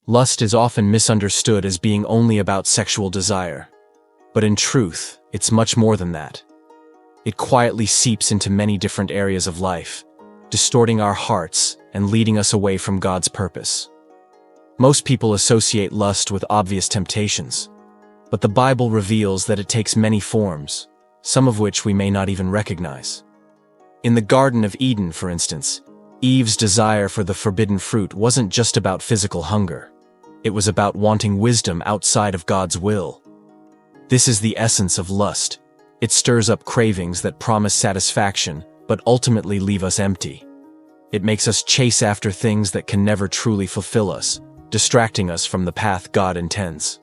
Lust is often misunderstood as being only about sexual desire. But in truth, it's much more than that. It quietly seeps into many different areas of life, distorting our hearts and leading us away from God's purpose. Most people associate lust with obvious temptations, but the Bible reveals that it takes many forms, some of which we may not even recognize. In the Garden of Eden, for instance, Eve's desire for the forbidden fruit wasn't just about physical hunger. It was about wanting wisdom outside of God's will. This is the essence of lust. It stirs up cravings that promise satisfaction, but ultimately leave us empty. It makes us chase after things that can never truly fulfill us, distracting us from the path God intends.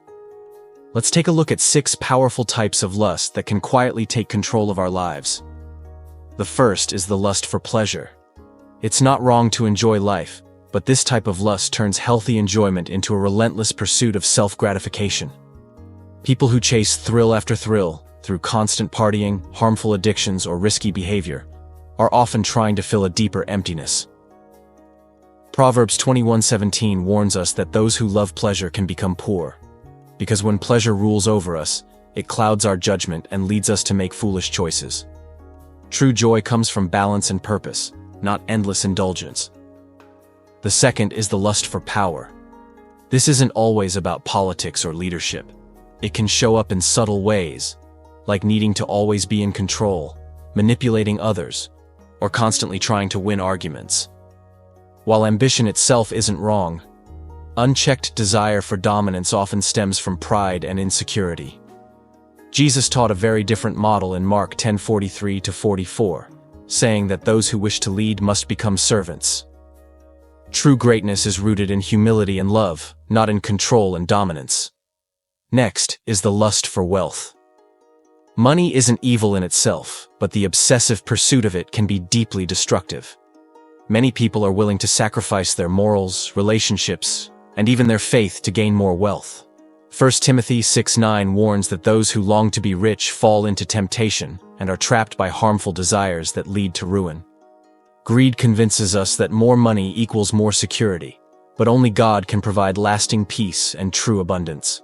Let's take a look at 6 powerful types of lust that can quietly take control of our lives. The first is the lust for pleasure. It's not wrong to enjoy life, but this type of lust turns healthy enjoyment into a relentless pursuit of self-gratification. People who chase thrill after thrill, through constant partying, harmful addictions, or risky behavior, are often trying to fill a deeper emptiness. Proverbs 21:17 warns us that those who love pleasure can become poor, because when pleasure rules over us, it clouds our judgment and leads us to make foolish choices. True joy comes from balance and purpose, not endless indulgence. The second is the lust for power. This isn't always about politics or leadership. It can show up in subtle ways, like needing to always be in control, manipulating others, or constantly trying to win arguments. While ambition itself isn't wrong, unchecked desire for dominance often stems from pride and insecurity. Jesus taught a very different model in Mark 10:43-44, saying that those who wish to lead must become servants. True greatness is rooted in humility and love, not in control and dominance. Next is the lust for wealth. Money isn't evil in itself, but the obsessive pursuit of it can be deeply destructive. Many people are willing to sacrifice their morals, relationships, and even their faith to gain more wealth. 1 Timothy 6:9 warns that those who long to be rich fall into temptation and are trapped by harmful desires that lead to ruin. Greed convinces us that more money equals more security, but only God can provide lasting peace and true abundance.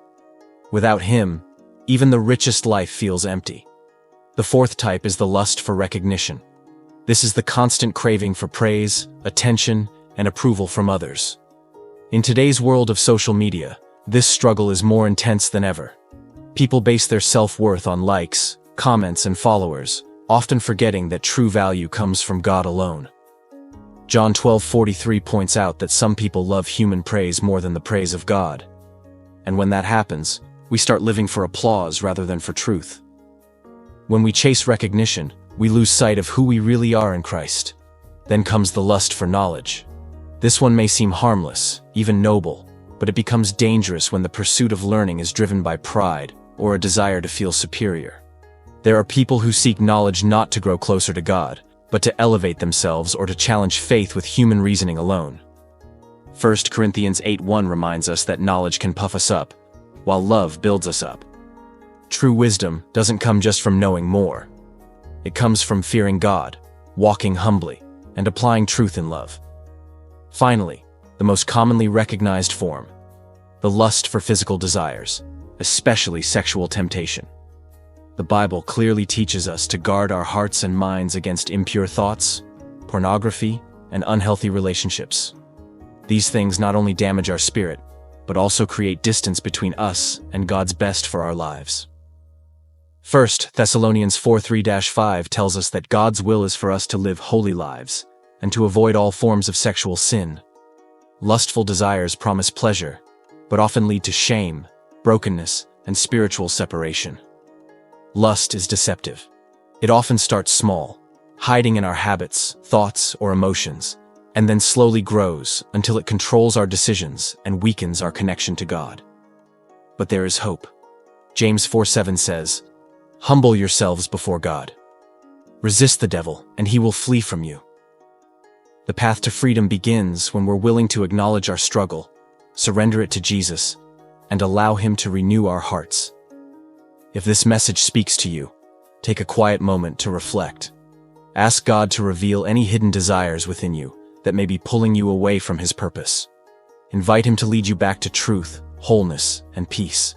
Without Him, even the richest life feels empty. The fourth type is the lust for recognition. This is the constant craving for praise, attention, and approval from others. In today's world of social media, this struggle is more intense than ever. People base their self-worth on likes, comments, and followers, often forgetting that true value comes from God alone. John 12:43 points out that some people love human praise more than the praise of God. And when that happens, we start living for applause rather than for truth. When we chase recognition, we lose sight of who we really are in Christ. Then comes the lust for knowledge. This one may seem harmless, even noble, but it becomes dangerous when the pursuit of learning is driven by pride or a desire to feel superior. There are people who seek knowledge not to grow closer to God, but to elevate themselves or to challenge faith with human reasoning alone. 1 Corinthians 8:1 reminds us that knowledge can puff us up, while love builds us up. True wisdom doesn't come just from knowing more. It comes from fearing God, walking humbly, and applying truth in love. Finally, the most commonly recognized form, the lust for physical desires, especially sexual temptation. The Bible clearly teaches us to guard our hearts and minds against impure thoughts, pornography, and unhealthy relationships. These things not only damage our spirit, but also create distance between us and God's best for our lives. 1 Thessalonians 4:3-5 tells us that God's will is for us to live holy lives and to avoid all forms of sexual sin. Lustful desires promise pleasure, but often lead to shame, brokenness, and spiritual separation. Lust is deceptive. It often starts small, hiding in our habits, thoughts, or emotions, and then slowly grows until it controls our decisions and weakens our connection to God. But there is hope. James 4:7 says, "Humble yourselves before God. Resist the devil, and he will flee from you." The path to freedom begins when we're willing to acknowledge our struggle, surrender it to Jesus, and allow Him to renew our hearts. If this message speaks to you, take a quiet moment to reflect. Ask God to reveal any hidden desires within you that may be pulling you away from His purpose. Invite him to lead you back to truth, wholeness, and peace.